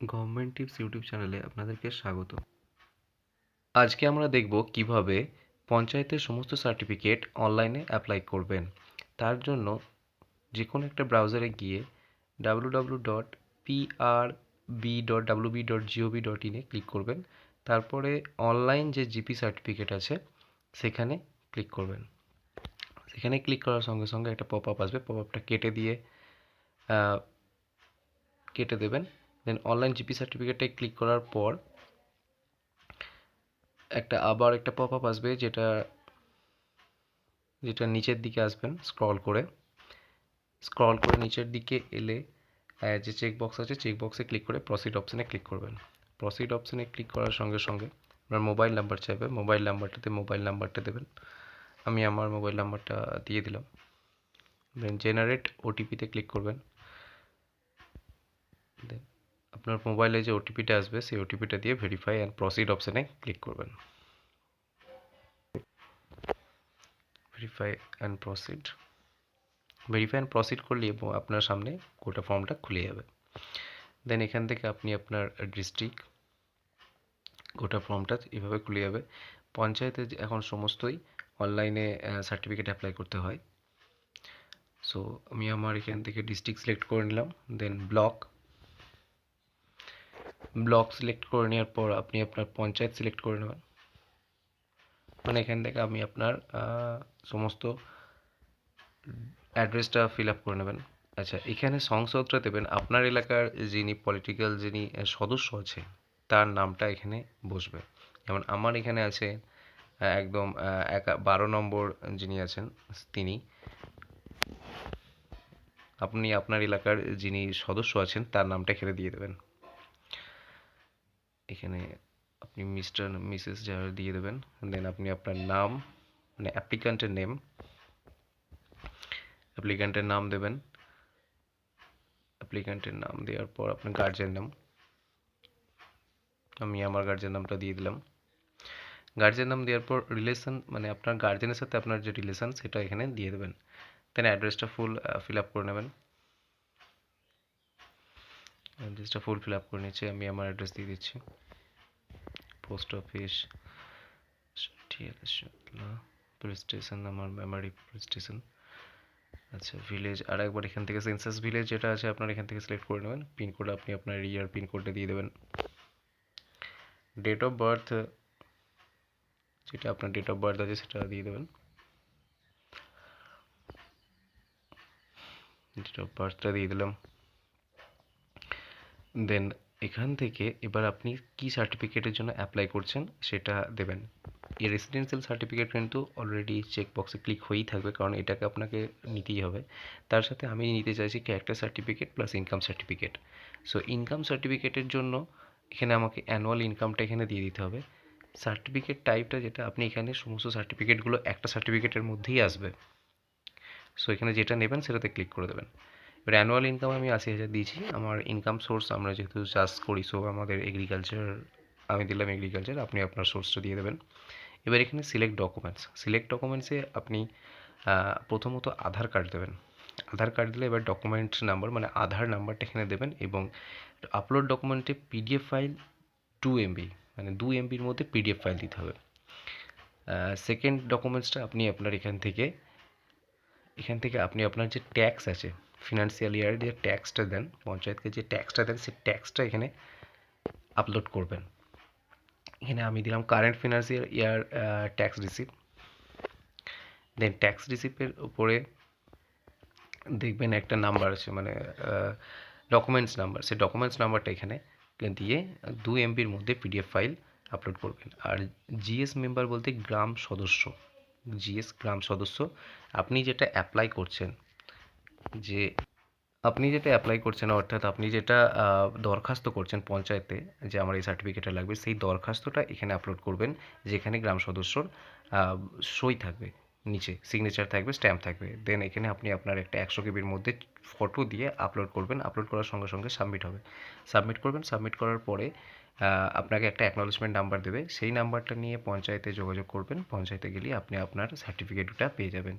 Government tips YouTube চ্যানেলে আপনাদেরকে স্বাগত। আজকে আমরা দেখব কিভাবে পঞ্চায়েতের সমস্ত সার্টিফিকেট অনলাইনে অ্যাপ্লাই করবেন। তার জন্য যে কোনো একটা ব্রাউজারে গিয়ে www.prb.wb.gov.in এ ক্লিক করবেন। তারপরে অনলাইন যে জিপি সার্টিফিকেট আছে সেখানে ক্লিক করবেন। সেখানে ক্লিক করার সঙ্গে সঙ্গে একটা পপ আপ আসবে, পপ আপটা কেটে দেবেন। দেন অনলাইন জিপি সার্টিফিকেটে ক্লিক করার পর আবার একটা পপ আপ আসবে, যেটা নিচের দিকে আসবেন। স্ক্রল করে নিচের দিকে এলে যে চেক বক্স আছে, চেক বক্সে ক্লিক করে প্রসিড অপশানে ক্লিক করবেন। প্রসিড অপশানে ক্লিক করার সঙ্গে সঙ্গে আপনার মোবাইল নাম্বার চাইবে, মোবাইল নাম্বারটা দেবেন। আমি আমার মোবাইল নাম্বারটা দিয়ে দিলাম। দেন জেনারেট ওটিপিতে ক্লিক করবেন। দেন আপনার মোবাইলে যে ওটিপিটা আসবে সেই ওটিপিটা দিয়ে ভেরিফাই অ্যান্ড প্রসিড অপশানে ক্লিক করবেন। ভেরিফাই অ্যান্ড প্রসিড করলে আপনার সামনে গোটা ফর্মটা খুলে যাবে। দেন এখান থেকে আপনি আপনার ডিস্ট্রিক্ট, গোটা ফর্মটা এভাবে খুলে যাবে। পঞ্চায়েতে এখন সমস্তই অনলাইনে সার্টিফিকেট অ্যাপ্লাই করতে হয়। সো আমি আমার এখান থেকে ডিস্ট্রিক্ট সিলেক্ট করে নিলাম। দেন ব্লক সিলেক্ট করে নেওয়ার পর আপনি আপনার পঞ্চায়েত সিলেক্ট করে নেবেন। মানে এখান থেকে আপনি আপনার সমস্ত অ্যাড্রেসটা ফিল আপ করে নেবেন। আচ্ছা, এখানে সংসদটা দেবেন আপনার এলাকার যিনি পলিটিক্যাল সদস্য আছে তার নামটা এখানে বসবে। যেমন আমার এখানে আছে একদম 12 নম্বর যিনি আছেন তিনি। আপনি আপনার এলাকার যিনি সদস্য আছেন তার নামটা এখানে দিয়ে দেবেন। এখানে আপনি মিস্টার মিসেস যারা দিয়ে দেবেন। দেন আপনি আপনার নাম, মানে অ্যাপ্লিক্যান্টের নাম দেবেন। অ্যাপ্লিক্যান্টের নাম দেওয়ার পর আপনার গার্জেন নাম, আমি আমার গার্জেন নামটা দিয়ে দিলাম। গার্জেন নাম দেওয়ার পর রিলেশন, মানে আপনার গার্জেনের সাথে আপনার যে রিলেশন সেটা এখানে দিয়ে দেবেন। দেন অ্যাড্রেসটা ফিল আপ করে নেবেন। নিচে আমি আমার অ্যাড্রেস দিয়ে দিচ্ছি। পোস্ট অফিস, পুলিশ স্টেশন, আমার মেমারি পুলিশ স্টেশন। আচ্ছা, ভিলেজ আর একবার এখান থেকে সেন্সাস ভিলেজ যেটা আছে আপনার এখান থেকে সিলেক্ট করে নেবেন। পিনকোড আপনি আপনার এরিয়ার পিনকোডটা দিয়ে দেবেন। ডেট অফ বার্থ, যেটা আপনার ডেট অফ বার্থ আছে সেটা দিয়ে দেবেন। ডেট অফ বার্থটা দিয়ে দিলাম। দেন এখান থেকে এবার আপনি কি সার্টিফিকেটের জন্য অ্যাপ্লাই করছেন সেটা দেবেন। এই রেসিডেন্সিয়াল সার্টিফিকেট কিন্তু অলরেডি চেক বক্সে ক্লিক হয়েই থাকবে, কারণ এটাকে আপনাকে নিতেই হবে। তার সাথে আমি নিতে চাইছি character certificate plus income certificate. So income সার্টিফিকেটের জন্য এখানে আমাকে অ্যানুয়াল ইনকামটা এখানে দিয়ে দিতে হবে। সার্টিফিকেট টাইপটা যেটা, আপনি এখানে সমস্ত সার্টিফিকেটগুলো একটা সার্টিফিকেটের মধ্যেই আসবে। সো এখানে যেটা নেবেন সেটাতে ক্লিক করে দেবেন। এবার অ্যানুয়াল ইনকাম আমি 80,000 দিয়েছি। আমার ইনকাম সোর্স, আমরা যেহেতু চাষ করি, সো আমাদের এগ্রিকালচার, আমি দিলাম এগ্রিকালচার, আপনি আপনার সোর্সটা দিয়ে দেবেন। এবার এখানে সিলেক্ট ডকুমেন্টসে আপনি প্রথমত আধার কার্ড দেবেন। আধার কার্ড দিলে এবার ডকুমেন্ট নাম্বার, মানে আধার নাম্বারটা এখানে দেবেন। এবং আপলোড ডকুমেন্টে পিডিএফ ফাইল 2 MB, মানে 2 MBর মধ্যে পিডিএফ ফাইল দিতে হবে। সেকেন্ড ডকুমেন্টসটা আপনি আপনার এখান থেকে আপনি আপনার যে ট্যাক্স আছে, ফিনান্সিয়াল ইয়ারে যে ট্যাক্সটা দেন, পঞ্চায়েতকে যে ট্যাক্সটা দেন, সেই ট্যাক্সটা এখানে আপলোড করবেন। এখানে আমি দিলাম current financial year tax receipt. Then tax রিসিপ্টের উপরে দেখবেন একটা নাম্বার আছে, মানে ডকুমেন্টস নাম্বার। সেই ডকুমেন্টস নাম্বারটা এখানে দিয়ে 2 MBর মধ্যে পিডিএফ ফাইল আপলোড করবেন। আর জিএস মেম্বার বলতে গ্রাম সদস্য, গ্রাম সদস্য। আপনি যেটা অ্যাপ্লাই করছেন, অর্থাৎ আপনি যেটা দরখাস্ত করছেন পঞ্চায়েতে, যে আমার এই সার্টিফিকেটটা লাগবে, সেই দরখাস্তটা এখানে আপলোড করবেন, যেখানে গ্রাম সদস্যর সই থাকবে, নিচে সিগনেচার থাকবে, স্ট্যাম্প থাকবে। দেন এখানে আপনি আপনার একটা 100 KBর মধ্যে ফটো দিয়ে আপলোড করবেন। আপলোড করার সঙ্গে সঙ্গে সাবমিট হবে। সাবমিট করার পরে আপনাকে একটা অ্যাকনলেজমেন্ট নাম্বার দেবে। সেই নাম্বারটা নিয়ে পঞ্চায়েতে যোগাযোগ করবেন। পঞ্চায়েতে গেলে আপনি আপনার সার্টিফিকেটটা পেয়ে যাবেন।